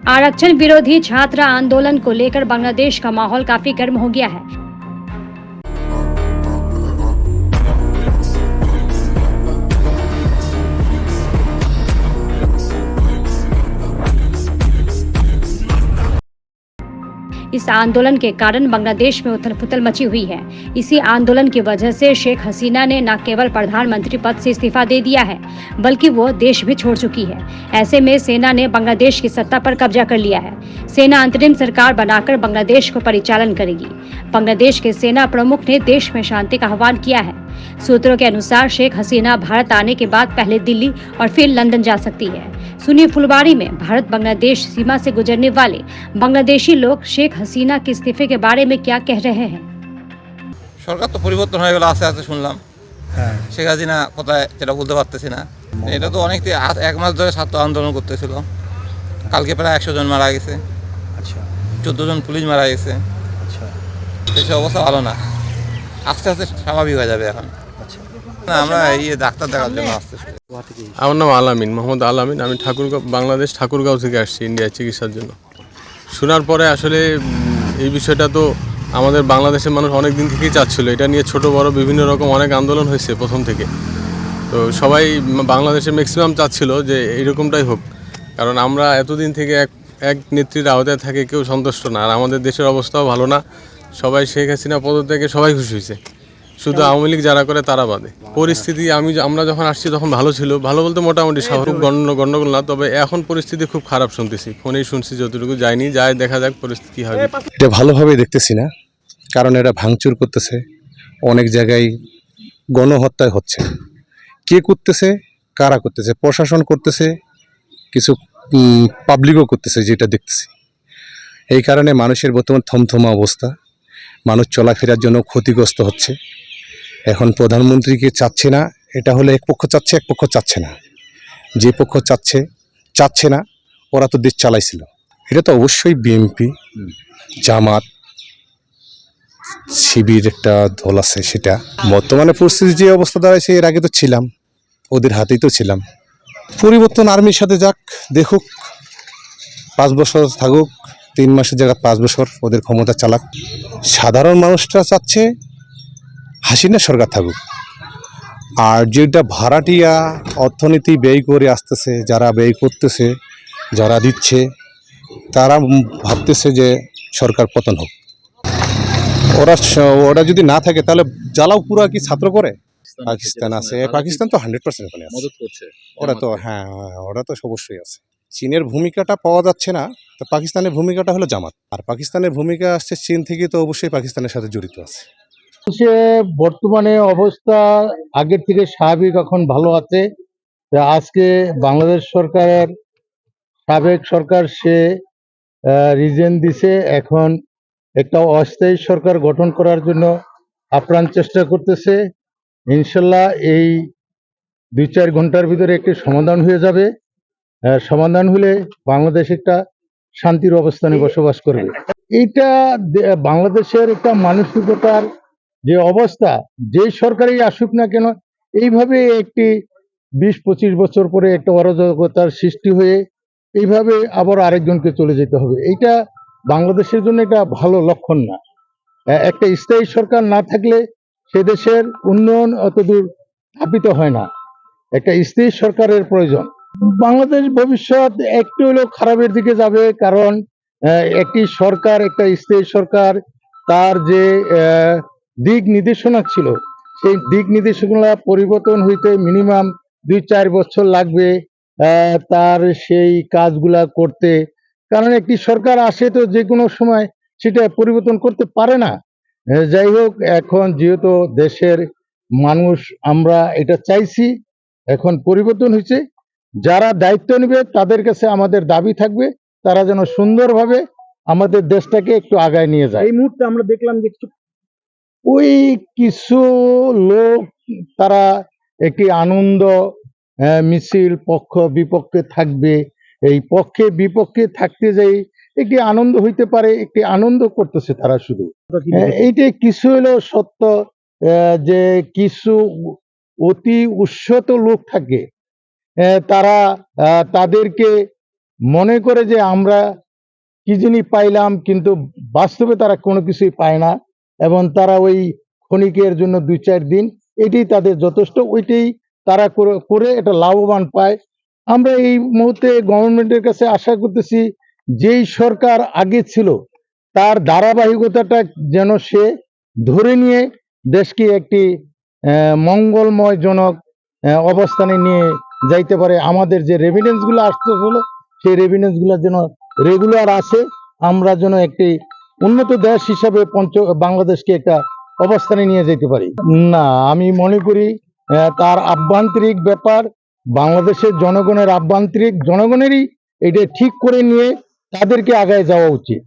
आरक्षण विरोधी छात्र आंदोलन को लेकर बांग्लादेश का माहौल काफी गर्म हो गया है। इस आंदोलन के कारण बांग्लादेश में उथल पुथल मची हुई है। इसी आंदोलन की वजह से शेख हसीना ने न केवल प्रधानमंत्री पद से इस्तीफा दे दिया है, बल्कि वो देश भी छोड़ चुकी है। ऐसे में सेना ने बांग्लादेश की सत्ता पर कब्जा कर लिया है। सेना अंतरिम सरकार बनाकर बांग्लादेश को परिचालन करेगी। बांग्लादेश के सेना प्रमुख ने देश में शांति का आह्वान किया है। सूत्रों के अनुसार शेख हसीना भारत आने के बाद पहले दिल्ली और फिर लंदन जा सकती है। सुनिए फुलबाड़ी में भारत बांग्लादेश सीमा से गुजरने वाले बांग्लादेशी लोग शेख हसीना के इस्तीफे के बारे में क्या कह रहे हैं। সরকার তো পরিবর্তন হয়ে গেল আস্তে আস্তে শুনলাম। শেখ হাসিনা কোথায় সেটা বলতে পারতেছি না। এটা তো অনেক এক মাস ধরে ছাত্র আন্দোলন করতেছিল। কালকে প্রায় 100 জন মারা গেছে। আচ্ছা 14 জন পুলিশ মারা গেছে। আচ্ছা দেশের অবস্থা ভালো না। আস্তে আস্তে স্বাভাবিক হয়ে যাবে এখন। আচ্ছা না আমরা এই ডাক্তার দেখার জন্য আসতেছি। আমার নাম আলামিন, মোহাম্মদ আলামিন। আমি বাংলাদেশ ঠাকুরগাঁও থেকে আসছি ইন্ডিয়ায় চিকিৎসার জন্য। শোনার পরে আসলে এই বিষয়টা তো আমাদের বাংলাদেশের মানুষ অনেক দিন থেকেই চাচ্ছিল। এটা নিয়ে ছোট বড় বিভিন্ন রকম অনেক আন্দোলন হয়েছে প্রথম থেকে। তো সবাই বাংলাদেশের ম্যাক্সিমাম চাচ্ছিল যে এইরকমটাই হোক, কারণ আমরা এতদিন থেকে এক নেত্রীর আওতায় থাকে কেউ সন্তুষ্ট না। আর আমাদের দেশের অবস্থাও ভালো না। সবাই শেখ হাসিনা পদত্যাগে সবাই খুশি হয়েছে, শুধু আওয়ামী লীগ যারা করে তারা বাদে। পরিস্থিতি আমরা যখন আসছি তখন ভালো ছিল, ভালো বলতে মোটামুটি স্বাভাবিক, গণ্ডগোল না। তবে এখন পরিস্থিতি খুব খারাপ শুনতেছি, ফোনেই শুনছি, যতটুকু যায়নি, যায় দেখা যাক পরিস্থিতি কী হবে। এটা ভালোভাবে দেখতেছি না, কারণ এরা ভাঙচুর করতেছে, অনেক জায়গায় গণহত্যা হচ্ছে। কে করতেছে, কারা করতেছে? প্রশাসন করতেছে, কিছু পাবলিকও করতেছে, যেটা দেখতেছি। এই কারণে মানুষের বর্তমান থমথমা অবস্থা, মানুষ চলাফেরার জন্য ক্ষতিগ্রস্ত হচ্ছে। এখন প্রধানমন্ত্রীকে চাচ্ছে না, এটা হলে এক পক্ষ চাচ্ছে, এক পক্ষ চাচ্ছে না। যে পক্ষ চাচ্ছে না, ওরা তো দেশ চালাইছিল। এটা তো অবশ্যই বিএনপি, জামাত, শিবির একটা দল আছে। সেটা বর্তমানে পরিস্থিতি যে অবস্থা দাঁড়াইছে, এর আগে তো ছিলাম, ওদের হাতেই তো ছিলাম। পরিবর্তন আর্মির সাথে যাক, দেখুক, 5 বছর থাকুক, 3 মাসের জায়গায় 5 বছর ওদের ক্ষমতা চালাক। সাধারণ মানুষরা চাচ্ছে হাসিনা সরকার থাকুক। আর যেটা ভাড়াটিয়া অর্থনীতি ব্যয় করে আসতেছে, যারা ব্যয় করতেছে, যারা দিচ্ছে, তারা ভাবতেছে যে সরকার পতন হোক। ওরা যদি না থাকে তাহলে জ্বালাও পুরা কি ছাত্র করে? পাকিস্তান আছে, পাকিস্তান তো 100% ওখানে আছে। মদত করছে ওরা তো ওরা তো অবশ্যই আছে। চীনের ভূমিকাটা পাওয়া যাচ্ছে না, তো পাকিস্তানের ভূমিকাটা হলো জামাত। আর পাকিস্তানের ভূমিকা আসছে চীন থেকে, তো অবশ্যই পাকিস্তানের সাথে জড়িত আছে। সে বর্তমানে অবস্থা আগের থেকে স্বাভাবিক, এখন ভালো আছে। আজকে বাংলাদেশ সরকারের সাবেক সরকার সে রিজেন দিছে, এখন একটা অস্থায়ী সরকার গঠন করার জন্য আপ্রাণ চেষ্টা করতেছে। ইনশাল্লাহ এই 2-4 ঘন্টার ভিতরে একটি সমাধান হয়ে যাবে। সমাধান হলে বাংলাদেশ একটা শান্তির অবস্থানে বসবাস করবে। এইটা বাংলাদেশের একটা মানসিকতার যে অবস্থা, যেই সরকারই আসুক না কেন, এইভাবে একটি 20-25 বছর পরে একটা অরাজকতার সৃষ্টি হয়ে এইভাবে আবার আরেকজনকে চলে যেতে হবে। এইটা বাংলাদেশের জন্য একটা ভালো লক্ষণ না। একটা স্থায়ী সরকার না থাকলে সে দেশের উন্নয়ন অতদূর স্থাপিত হয় না। একটা স্থায়ী সরকারের প্রয়োজন। বাংলাদেশ ভবিষ্যৎ একটু হলেও খারাপের দিকে যাবে, কারণ একটি সরকার, একটা স্থায়ী সরকার, তার যে দিক নির্দেশনা ছিল, সেই দিক নির্দেশনা পরিবর্তন হইতে মিনিমাম 2-4 বছর লাগবে তার সেই কাজগুলা করতে। কারণ একটি সরকার আসে তো যে কোনো সময় সেটা পরিবর্তন করতে পারে না। যাই হোক, এখন যেহেতু দেশের মানুষ আমরা এটা চাইছি, এখন পরিবর্তন হয়েছে, যারা দায়িত্ব নেবে তাদের কাছে আমাদের দাবি থাকবে তারা যেন সুন্দরভাবে আমাদের দেশটাকে একটু আগায় নিয়ে যায়। এই মুহূর্তে আমরা দেখলাম যে ওই কিছু লোক তারা একটি আনন্দ মিছিল, পক্ষ বিপক্ষে থাকবে। এই পক্ষে বিপক্ষে থাকতে যাই একটি আনন্দ হইতে পারে, একটি আনন্দ করতেছে তারা শুধু। এইটাই কিছু হলেও সত্য যে কিছু অতি উৎসত লোক থাকে, তারা তাদেরকে মনে করে যে আমরা কি জিনিস পাইলাম, কিন্তু বাস্তবে তারা কোনো কিছুই পায় না, এবং তারা ওই ক্ষণিকের জন্য 2-4 দিন এটাই তাদের যথেষ্ট, ওইটাই তারা করে এটা লাভবান পায়। আমরা এই মুহূর্তে গভর্নমেন্টের কাছে আশা করতেছি, যেই সরকার আগে ছিল তার ধারাবাহিকতাটা যেন সে ধরে নিয়ে দেশকে একটি মঙ্গলময়জনক অবস্থানে নিয়ে যাইতে পারে। আমাদের যে রেভিডেন্সগুলো আসতেছিল সেই রেভিডেন্সগুলো যেন রেগুলার আসে, আমরা যেন একটি উন্নত দেশ হিসাবে বাংলাদেশকে একটা অবস্থানে নিয়ে যেতে পারি। না, আমি মনে করি তার আভ্যন্তরিক ব্যাপার, বাংলাদেশের জনগণেরই এটা ঠিক করে নিয়ে তাদেরকে আগায় যাওয়া উচিত।